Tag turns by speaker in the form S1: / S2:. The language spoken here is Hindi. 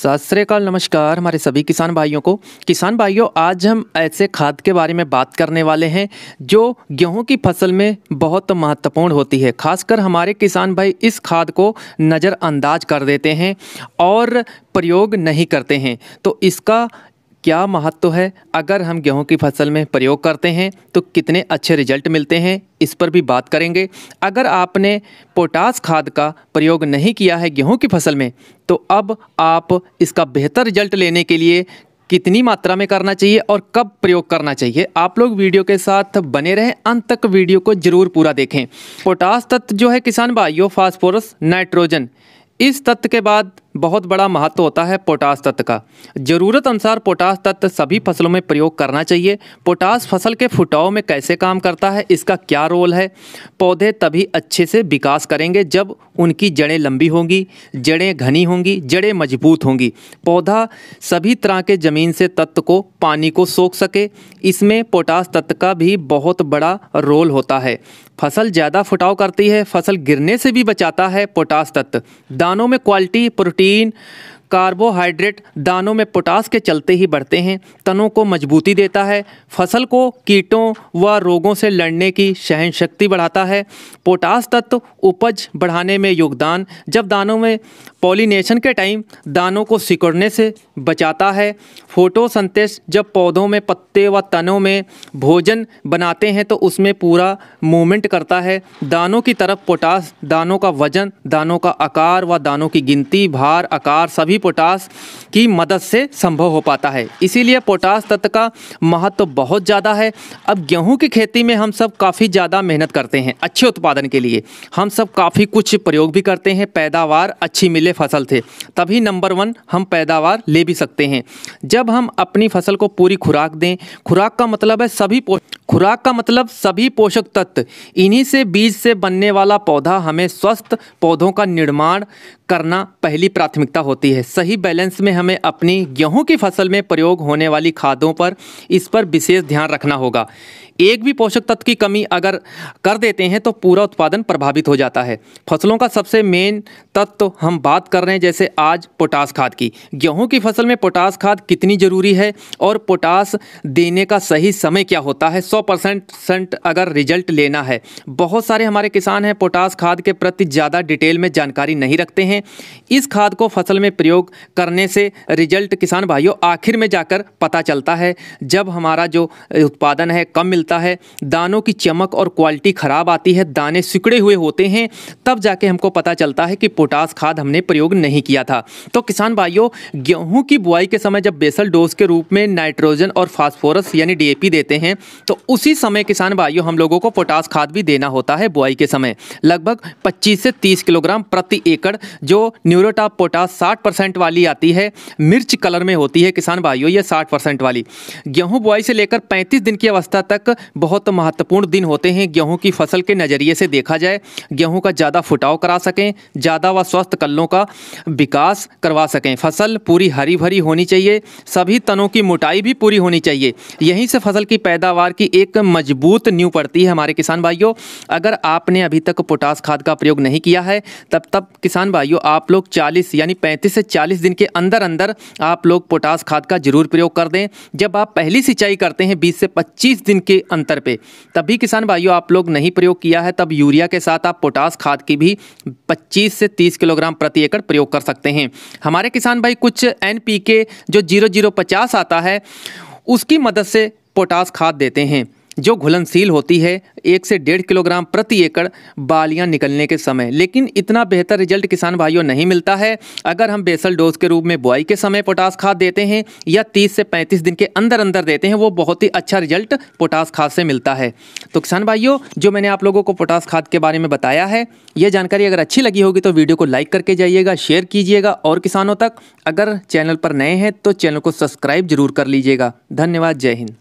S1: सत श्री अकाल, नमस्कार हमारे सभी किसान भाइयों को। किसान भाइयों, आज हम ऐसे खाद के बारे में बात करने वाले हैं जो गेहूं की फसल में बहुत महत्वपूर्ण होती है। खासकर हमारे किसान भाई इस खाद को नज़रअंदाज कर देते हैं और प्रयोग नहीं करते हैं। तो इसका क्या महत्व है, अगर हम गेहूं की फसल में प्रयोग करते हैं तो कितने अच्छे रिजल्ट मिलते हैं, इस पर भी बात करेंगे। अगर आपने पोटास खाद का प्रयोग नहीं किया है गेहूं की फसल में, तो अब आप इसका बेहतर रिजल्ट लेने के लिए कितनी मात्रा में करना चाहिए और कब प्रयोग करना चाहिए, आप लोग वीडियो के साथ बने रहें, अंत तक वीडियो को जरूर पूरा देखें। पोटास तत्व जो है किसान भाइयों, फास्फोरस, नाइट्रोजन, इस तत्व के बाद बहुत बड़ा महत्व होता है पोटास तत्व का। ज़रूरत अनुसार पोटास तत्व सभी फसलों में प्रयोग करना चाहिए। पोटास फसल के फुटाव में कैसे काम करता है, इसका क्या रोल है। पौधे तभी अच्छे से विकास करेंगे जब उनकी जड़ें लंबी होंगी, जड़ें घनी होंगी, जड़ें मजबूत होंगी। पौधा सभी तरह के ज़मीन से तत्व को, पानी को सोख सके, इसमें पोटास तत्व का भी बहुत बड़ा रोल होता है। फसल ज़्यादा फुटाव करती है, फसल गिरने से भी बचाता है पोटास तत्व। दानों में क्वालिटी, प्रोटीन, कार्बोहाइड्रेट दानों में पोटास के चलते ही बढ़ते हैं। तनों को मजबूती देता है, फसल को कीटों व रोगों से लड़ने की सहन शक्ति बढ़ाता है। पोटास तत्व उपज बढ़ाने में योगदान, जब दानों में पॉलिनेशन के टाइम दानों को सिकुड़ने से बचाता है। फोटोसिंथेसिस, जब पौधों में पत्ते व तनों में भोजन बनाते हैं तो उसमें पूरा मूवमेंट करता है। दानों की तरफ पोटास दानों का वजन, दानों का आकार व दानों की गिनती, भार, आकार सभी पोटास की मदद से संभव हो पाता है। इसीलिए पोटास तत्व का महत्व बहुत ज़्यादा है। अब गेहूं की खेती में हम सब काफ़ी ज़्यादा मेहनत करते हैं अच्छे उत्पादन के लिए। हम सब काफ़ी कुछ प्रयोग भी करते हैं, पैदावार अच्छी मिले फसल से, तभी नंबर 1 हम पैदावार ले भी सकते हैं। जब हम अपनी फसल को पूरी खुराक दें, खुराक का मतलब है सभी पोषक तत्व, इन्हीं से बीज से बनने वाला पौधा, हमें स्वस्थ पौधों का निर्माण करना पहली प्राथमिकता होती है। सही बैलेंस में हमें अपनी गेहूं की फसल में प्रयोग होने वाली खादों पर, इस पर विशेष ध्यान रखना होगा। एक भी पोषक तत्व की कमी अगर कर देते हैं तो पूरा उत्पादन प्रभावित हो जाता है। फसलों का सबसे मेन तत्व हम बात कर रहे हैं, जैसे आज पोटास खाद की। गेहूं की फसल में पोटास खाद कितनी ज़रूरी है और पोटास देने का सही समय क्या होता है, 100% अगर रिजल्ट लेना है। बहुत सारे हमारे किसान हैं पोटास खाद के प्रति ज़्यादा डिटेल में जानकारी नहीं रखते हैं। इस खाद को फसल में प्रयोग करने से रिजल्ट किसान भाइयों आखिर में जाकर पता चलता है, जब हमारा जो उत्पादन है कम मिलता है, दानों की चमक और क्वालिटी खराब आती है, दाने सिकुड़े हुए होते हैं, तब जाके हमको पता चलता है कि पोटास खाद हमने प्रयोग नहीं किया था। तो किसान भाइयों, गेहूं की बुआई के समय जब बेसल डोज के रूप में नाइट्रोजन और फास्फोरस यानी डीएपी देते हैं, तो उसी समय किसान भाइयों हम लोगों को पोटास खाद भी देना होता है। बुआई के समय लगभग 25 से 30 किलोग्राम प्रति एकड़, जो न्यूरोटॉप पोटास 60% वाली आती है, मिर्च कलर में होती है किसान भाइयों, ये 60% वाली। गेहूं बुआई से लेकर 35 दिन की अवस्था तक बहुत महत्वपूर्ण दिन होते हैं गेहूं की फसल के नज़रिए से देखा जाए। गेहूं का ज़्यादा फुटाव करा सकें, ज़्यादा व स्वस्थ कल्लों का विकास करवा सकें। फसल पूरी हरी भरी होनी चाहिए, सभी तनों की मोटाई भी पूरी होनी चाहिए। यहीं से फसल की पैदावार की एक मजबूत नींव पड़ती है हमारे किसान भाइयों। अगर आपने अभी तक पोटास खाद का प्रयोग नहीं किया है, तब किसान भाइयों आप लोग 40 यानी 35 से 40 दिन के अंदर अंदर आप लोग पोटास खाद का जरूर प्रयोग कर दें। जब आप पहली सिंचाई करते हैं 20 से 25 दिन के अंतर पे, तभी किसान भाइयों आप लोग नहीं प्रयोग किया है, तब यूरिया के साथ आप पोटास खाद की भी 25 से 30 किलोग्राम प्रति एकड़ प्रयोग कर सकते हैं। हमारे किसान भाई कुछ NPK जो 0050 आता है, उसकी मदद से पोटास खाद देते हैं, जो घुलनशील होती है 1 से 1.5 किलोग्राम प्रति एकड़ बालियां निकलने के समय। लेकिन इतना बेहतर रिजल्ट किसान भाइयों नहीं मिलता है अगर हम बेसल डोज के रूप में बुआई के समय पोटास खाद देते हैं या 30 से 35 दिन के अंदर अंदर देते हैं, वो बहुत ही अच्छा रिजल्ट पोटास खाद से मिलता है। तो किसान भाइयों, जो मैंने आप लोगों को पोटास खाद के बारे में बताया है, ये जानकारी अगर अच्छी लगी होगी तो वीडियो को लाइक करके जाइएगा, शेयर कीजिएगा और किसानों तक। अगर चैनल पर नए हैं तो चैनल को सब्सक्राइब जरूर कर लीजिएगा। धन्यवाद, जय हिंद।